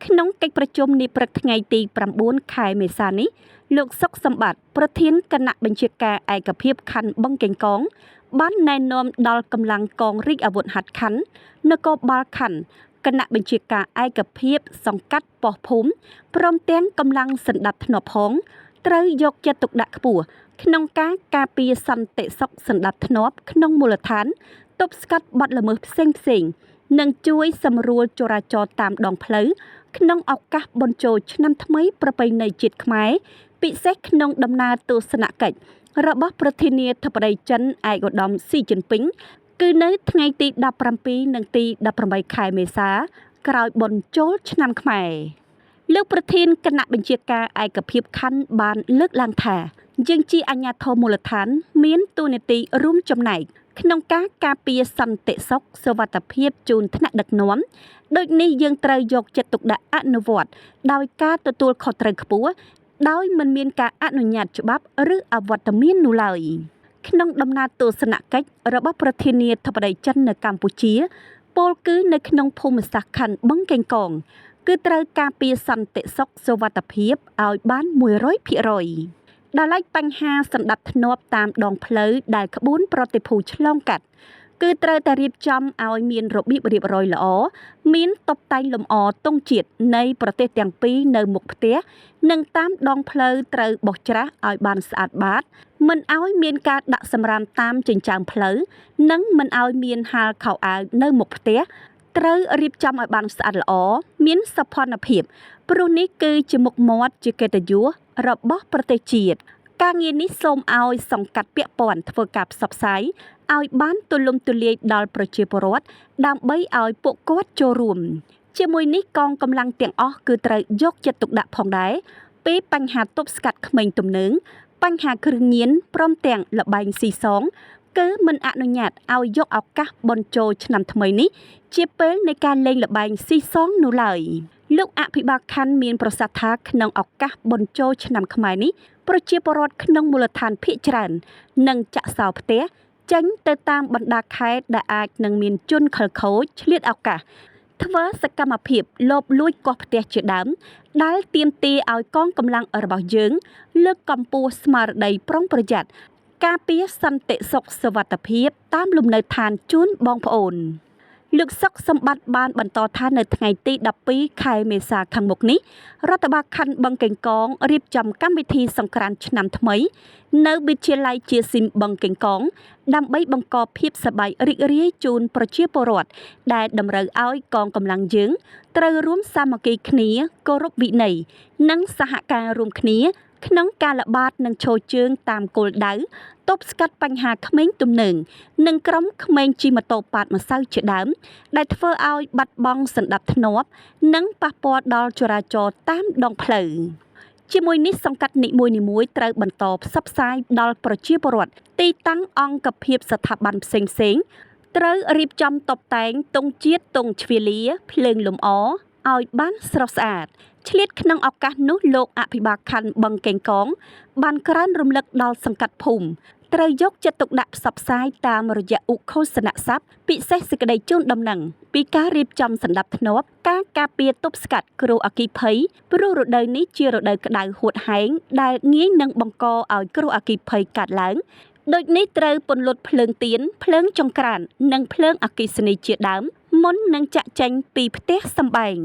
ក្នុងកិច្ចប្រជុំនាព្រឹកថ្ងៃទី9 ខែមេសានេះលោកសុកសម្បត្តិប្រធានគណៈបញ្ជាការឯកភាពខណ្ឌបឹងកេងកងបានណែនាំដល់កម្លាំងកងរាជអាវុធហត្ថខណ្ឌនគរបាលខណ្ឌគណៈបញ្ជាការឯកភាពសង្កាត់ប៉ុស្តិ៍ភូមិព្រមទាំងកម្លាំងសណ្ដាប់ធ្នាប់ផងត្រូវយកចិត្តទុកដាក់ខ្ពស់ក្នុងការការពារសន្តិសុខសណ្ដាប់ធ្នាប់ក្នុងមូលដ្ឋានទប់ស្កាត់បទល្មើសផ្សេងៗនិងជួយសម្រួលចរាចរណ៍តាមដងផ្លូវក្នុងឱកាសបុណ្យចូលឆ្នាំថ្មីប្រពៃណីជាតិខ្មែរពិសេសក្នុងដំណើរទស្សនកិច្ចរបស់ប្រធានាធិបតីចិនឯកឧត្តមស៊ីជីនពីងគឺនៅថ្ងៃទី17និងទី18ខែមេសាក្រោយបុណ្យចូលឆ្នាំខ្មែរលោកប្រធានគណៈបញ្ជាការឯកភាពខណ្ឌបានលើកឡើងថាយើងជាអាជ្ញាធរមូលដ្ឋានមានតួនាទីរួមចំណែកក្នុងការការពារសន្តិសុខសុវត្ថិភាពជូនថ្នាក់ដឹកនាំដូចនេះយើងត្រូវយកចិត្តទុកដាក់អនុវត្តដោយការទទួលខុសត្រូវខ្ពស់ដោយមិនមានការអនុញ្ញាតច្បាប់ឬអវត្តមាននោះឡើយក្នុងដំណើរទស្សនកិច្ចរបស់ប្រធានាធិបតីចិននៅកម្ពុជាពោលគឺនៅក្នុងភូមិសាស្ត្រខណ្ឌបឹងកេងកងគឺត្រូវការពារសន្តិសុខសុវត្ថិភាពឲ្យបាន100%ដល់ឡែកបញ្ហាសណ្ដាប់ធ្នាប់តាមដងផ្លូវដែលក្បួនប្រតិភូឆ្លងកាត់គឺត្រូវតែរៀបចំឲ្យមានរបៀបរៀបរយល្អមានតុបតែងលម្អទង់ជាតិនៃប្រទេសទាំងពីរនៅមុខផ្ទះនិងតាមដងផ្លូវត្រូវបោះច្រាសឲ្យបានស្អាតបាតមិនឲ្យមានការដាក់សម្រាមតាមចិញ្ចើមផ្លូវនិងមិនឲ្យមានហាលខោអាវនៅមុខផ្ទះត្រូវរៀបចំឲ្យបានស្អាតល្អមានសោភ័ណភាពព្រោះនេះគឺជាមុខមាត់ជាកិត្តិយសរបស់ប្រទេសជាតិការងារនេះសូមឲ្យសង្កាត់ពាក់ព័ន្ធធ្វើការផ្សព្វផ្សាយឲ្យបានទូលំទូលាយដល់ប្រជាពលរដ្ឋដើម្បីឲ្យពួកគាត់ចូលរួមជាមួយនេះកងកម្លាំងទាំងអស់គឺត្រូវយកចិត្តទុកដាក់ផងដែរពីបញ្ហាទប់ស្កាត់ក្មេងទំនើងបញ្ហាគ្រឿងញៀនព្រមទាំងល្បែងស៊ីសងគឺមិនអនុញ្ញាតឲ្យយកឱកាសបុណ្យចូលឆ្នាំថ្មីនេះជាពេលនៃការលេងល្បែងស៊ីសងនោះឡើយលោកអភិបាលខណ្ឌមានប្រសាសន៍ថាក្នុងឱកាសបុណ្យចូលឆ្នាំខ្មែរនេះប្រជាពលរដ្ឋក្នុងមូលដ្ឋានភាគច្រើននឹងចាក់សោផ្ទះចេញទៅតាមបណ្ដាខេត្តដែលអាចនឹងមានជនខិលខូចឆ្លៀតឱកាសធ្វើសកម្មភាពលបលួចកោះផ្ទះជាដើមដែលទាមទារឲ្យកងកម្លាំងរបស់យើងលើកកម្ពស់ស្មារតីប្រុងប្រយ័ត្នការពារសន្តិសុខសុវត្ថិភាពតាមលំនៅឋានជូនបងប្អូនលោកសុកសម្បត្តិបានបន្តថានៅថ្ងៃទី12ខែមេសាខាងមុខនេះរដ្ឋបាលខណ្ឌបឹងកេងកងរៀបចំកម្មវិធីសង្ក្រាន្តឆ្នាំថ្មីនៅវិទ្យាល័យជាស៊ីមបឹងកេងកងដើម្បីបង្កភាពសប្បាយរីករាយជូនប្រជាពលរដ្ឋដែលតម្រូវឲ្យកងកម្លាំងយើងត្រូវរួមសាមគ្គីគ្នាគោរពវិន័យនិងសហការរួមគ្នាក្នុងការល្បាតនិងឈរជើងតាមគោលដៅទប់ស្កាត់បញ្ហាក្មេងទំនើងនិងក្រុមក្មេងជិះម៉ូតូប៉ាតម្សៅជាដើមដែលធ្វើឲ្យបាត់បង់សណ្ដាប់ធ្នាប់និងប៉ះពាល់ដល់ចរាចរណ៍តាមដងផ្លូវជាមួយនេះសង្កាត់នីមួយៗត្រូវបន្តផ្សព្វផ្សាយដល់ប្រជាពលរដ្ឋទីតាំងអង្គភាពស្ថាប័នផ្សេងៗត្រូវរៀបចំតុបតែងទង់ជាតិទង់ជ្វាលាភ្លើងលម្អឲ្យបានស្រស់ស្អាតឆ្លៀតក្នុងឱកាសនោះលោកអភិបាលខណ្ឌបឹងកេងកងបានក្រើនរំលឹកដល់សង្កាត់ភូមិត្រូវយកចិត្តទុកដាក់ផ្សព្វផ្សាយតាមរយៈឧឃោសនស័ព្ទពិសេសសេចក្តីជូនដំណឹងពីការរៀបចំសណ្ដាប់ធ្នាប់ការការពារទប់ស្កាត់គ្រោះអគ្គិភ័យព្រោះរដូវនេះជារដូវក្តៅហួតហែងដែលងាយនឹងបង្កឲ្យគ្រោះអគ្គិភ័យកើតឡើងដូចនេះត្រូវពន្លត់ភ្លើងទៀនភ្លើងចង្ក្រាននិងភ្លើងអគ្គិសនីជាដើមមុននឹងចាក់ចេញពីផ្ទះសម្បែង